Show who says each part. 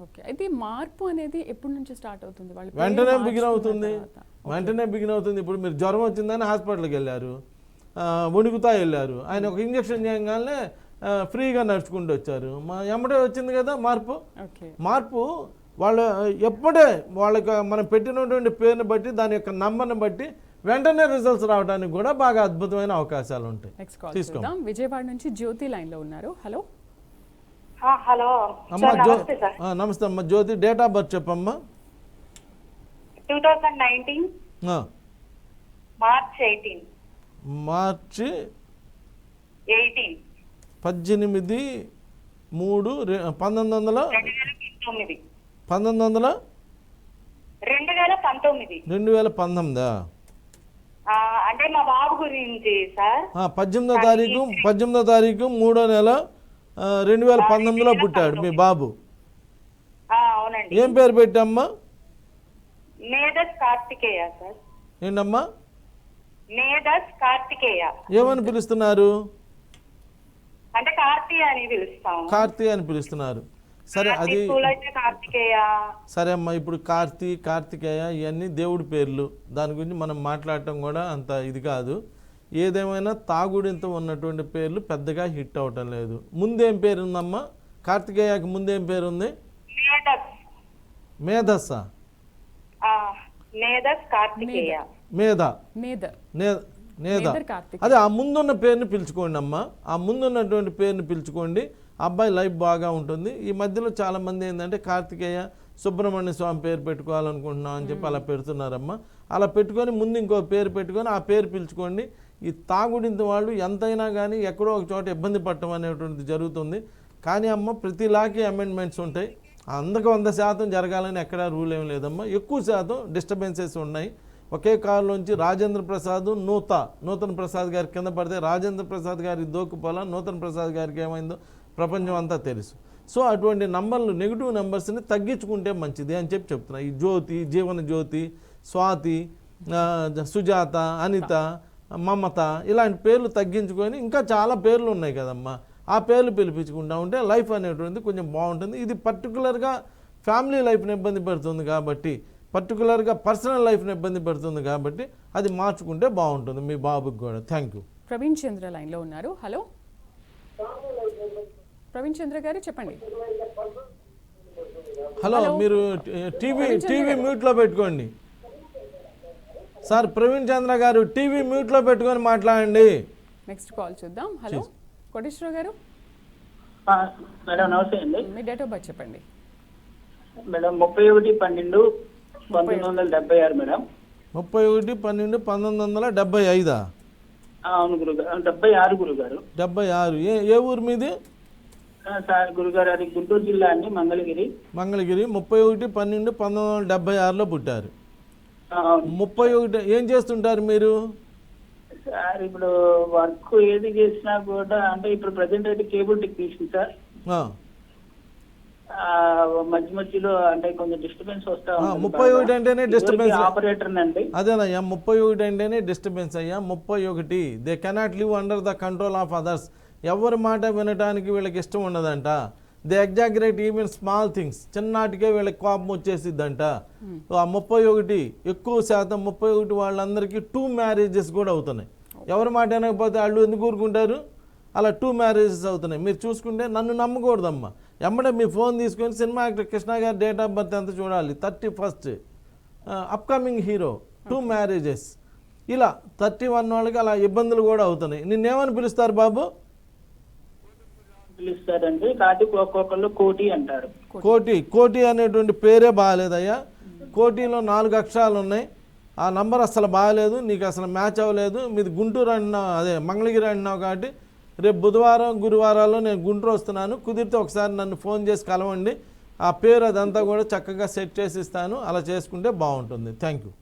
Speaker 1: Okay. అయితే ఈ మార్పు అనేది ఎప్పటి నుంచి స్టార్ట్ అవుతుంది? వాళ్ళు
Speaker 2: వెంటనే బిగిన్ అవుతుంది. వెంటనే బిగిన్ అవుతుంది. ఇప్పుడు మీరు జ్వరం వచ్చిందని హాస్పిటల్కి వెళ్ళారు, వణుకుతా వెళ్ళారు, ఆయన ఒక ఇంజక్షన్ చేయగానే ఫ్రీగా నడుచుకుంటూ వచ్చారు. ఎమ్మడే వచ్చింది కదా మార్పు. మార్పు వాళ్ళ ఎప్పుడే వాళ్ళకి మనం పెట్టినటువంటి పేరుని బట్టి దాని యొక్క నంబర్ని బట్టి వెంటనే రిజల్ట్స్ రావడానికి కూడా బాగా అద్భుతమైన అవకాశాలు ఉంటాయి.
Speaker 1: తీసుకోండి. విజయవాడ నుంచి జ్యోతి లైన్ లో ఉన్నారు. హలో
Speaker 3: హలో
Speaker 2: అమ్మా. నమస్తే అమ్మా జ్యోతి, డేట్ ఆఫ్ బర్త్ చెప్పమ్మా.
Speaker 3: 2019 మార్చ్ 18.
Speaker 2: మార్చి
Speaker 3: 18
Speaker 2: 18 3
Speaker 3: 2019
Speaker 2: 2019
Speaker 3: అంటే మా బాబు గురించి సార్.
Speaker 2: 18వ తారీఖు 3వ నెల 2019లో పుట్టాడు మీ బాబు.
Speaker 3: అవునండి.
Speaker 2: ఏం పేరు పెట్టమ్మా?
Speaker 3: మేధస్ కార్తికేయ సార్.
Speaker 2: ఏంటమ్మా?
Speaker 3: మేధస్ కార్తికేయ.
Speaker 2: ఏమని పిలుస్తున్నారు?
Speaker 3: అంటే కార్తీ అని పిలుస్తాం.
Speaker 2: కార్తీ అని పిలుస్తున్నారు. సరే, అది
Speaker 3: కార్తికేయ. సరే
Speaker 2: అమ్మా, ఇప్పుడు కార్తికేయ ఇవన్నీ దేవుడి పేర్లు, దాని గురించి మనం మాట్లాడటం కూడా అంత ఇది కాదు. ఏదేమైనా తాగుడింతో ఉన్నటువంటి పేర్లు పెద్దగా హిట్ అవటం లేదు. ముందేం పేరు ఉందమ్మా? కార్తికేయకి ముందేం పేరు ఉంది? మేధస్సా? అదే ఆ ముందున్న పేరుని పిలుచుకోండి అమ్మా. ఆ ముందున్నటువంటి పేరుని పిలుచుకోండి. అబ్బాయి లైఫ్ బాగా ఉంటుంది. ఈ మధ్యలో చాలామంది ఏంటంటే కార్తికేయ సుబ్రహ్మణ్య స్వామి పేరు పెట్టుకోవాలనుకుంటున్నాం అని చెప్పి అలా పెడుతున్నారమ్మా. అలా పెట్టుకొని ముందు ఇంకో పేరు పెట్టుకొని ఆ పేరు పిలుచుకోండి. ఈ తాగుడింత వాళ్ళు ఎంతైనా కానీ ఎక్కడో ఒక చోట ఇబ్బంది పడటం అనేటువంటిది జరుగుతుంది. కానీ అమ్మ, ప్రతిలాకి అమెండ్మెంట్స్ ఉంటాయి. 100% జరగాలని ఎక్కడా రూల్ ఏం లేదమ్మా. ఎక్కువ శాతం డిస్టర్బెన్సెస్ ఉన్నాయి. ఒకే కారులోంచి రాజేంద్ర ప్రసాద్ నూతన్ ప్రసాద్ గారి కింద పడితే రాజేంద్ర ప్రసాద్ గారి దోకుపోలా, నూతన్ ప్రసాద్ గారికి ఏమైందో ప్రపంచం అంతా తెలుసు. సో అటువంటి నంబర్లు, నెగిటివ్ నెంబర్స్ని తగ్గించుకుంటే మంచిది అని చెప్పి చెప్తున్నా. ఈ జ్యోతి, జీవన జ్యోతి, స్వాతి, సుజాత, అనిత, మమత ఇలాంటి పేర్లు తగ్గించుకొని ఇంకా చాలా పేర్లు ఉన్నాయి కదమ్మా, ఆ పేర్లు పిలిపించుకుంటా ఉంటే లైఫ్ అనేటువంటిది కొంచెం బాగుంటుంది. ఇది పర్టికులర్గా ఫ్యామిలీ లైఫ్ని ఇబ్బంది పెడుతుంది కాబట్టి, పర్టికులర్గా పర్సనల్ లైఫ్ని ఇబ్బంది పెడుతుంది కాబట్టి అది మార్చుకుంటే బాగుంటుంది మీ బాబుకి కూడా. Thank you.
Speaker 1: ప్రవీణ్ చంద్ర లైన్లో ఉన్నారు. హలో ప్రవీణ్ చంద్ర గారు, చెప్పండి.
Speaker 2: హలో, మీరు టీవీ మ్యూట్లో పెట్టుకోండి సార్. ప్రవీణ్ చంద్ర గారు, టీవీ మ్యూట్లో పెట్టుకొని మాట్లాడండి.
Speaker 1: నెక్స్ట్ కాల్ చూద్దాం. హలో కోటేశ్వర గారు.
Speaker 4: మేడం నమస్తే అండి.
Speaker 1: మీ డేట్ ఆఫ్ బర్త్ చెప్పండి.
Speaker 4: Madam 31/12/1976 madam.
Speaker 2: 31/12/1975.
Speaker 4: అవును గురుగారు. 76 గురుగారు.
Speaker 2: 76. ఏ ఊరు మీది?
Speaker 4: సార్ గురుగారు, అది గుంటూరు జిల్లా అండి, మంగళగిరి.
Speaker 2: 31/12/1976లో పుట్టారు. 31 ఏం చేస్తుంటారు మీరు?
Speaker 4: సార్ ఇప్పుడు వర్క్ ఏది చేసినా కూడా, అంటే ఇప్పుడు ప్రజెంట్ అయితే కేబుల్ టెక్నీషియన్ సార్. మధ్యలో అంటే కొంచెం డిస్టర్బెన్స్ వస్తా ఉంది.
Speaker 2: 31 అంటేనే డిస్టర్బెన్స్.
Speaker 4: ఆపరేటర్ అండి.
Speaker 2: అదేనయ్యా, 31 అంటేనే డిస్టర్బెన్స్ అయ్యా. 31 they cannot live under the control of others. ఎవరి మాట వినటానికి వీళ్ళకి ఇష్టం ఉండదంట. They exaggerate even small things. చిన్నటికే వీళ్ళకి కోపం వచ్చేసిద్దంట. ఆ 31 ఎక్కువ శాతం 31 వాళ్ళందరికీ 2 మ్యారేజెస్ కూడా అవుతున్నాయి. ఎవరి మాట వినకపోతే వాళ్ళు ఎందుకు ఊరుకుంటారు? అలా 2 మ్యారేజెస్ అవుతున్నాయి. మీరు చూసుకుంటే నన్ను నమ్మకూడదమ్మా. ఎమ్మడే మీ ఫోన్ తీసుకొని సినిమా యాక్టర్ కృష్ణ గారి డేట్ ఆఫ్ బర్త్ ఎంత చూడాలి. 31 అప్కమింగ్ హీరో, 2 మ్యారేజెస్. ఇలా 31 వాళ్ళకి అలా ఇబ్బందులు కూడా అవుతున్నాయి. నిన్నేమని పిలుస్తారు బాబు?
Speaker 4: పిలుస్తారండి, ఒక్కొక్కళ్ళు కోటి అంటారు.
Speaker 2: కోటి అనేటువంటి పేరే బాగాలేదయ్యా. కోటిలో 4 అక్షరాలు ఉన్నాయి. ఆ నంబర్ అసలు బాగాలేదు, నీకు అసలు మ్యాచ్ అవ్వలేదు. మీది గుంటూరు అంటున్నావు, అదే మంగళగిరి అంటున్నావు కాబట్టి రేపు బుధవారం గురువారాల్లో నేను గుంటూరు వస్తున్నాను. కుదిరితే ఒకసారి నన్ను ఫోన్ చేసి కలవండి. ఆ పేరు అదంతా కూడా చక్కగా సెట్ చేసి ఇస్తాను. అలా చేసుకుంటే బాగుంటుంది. Thank you.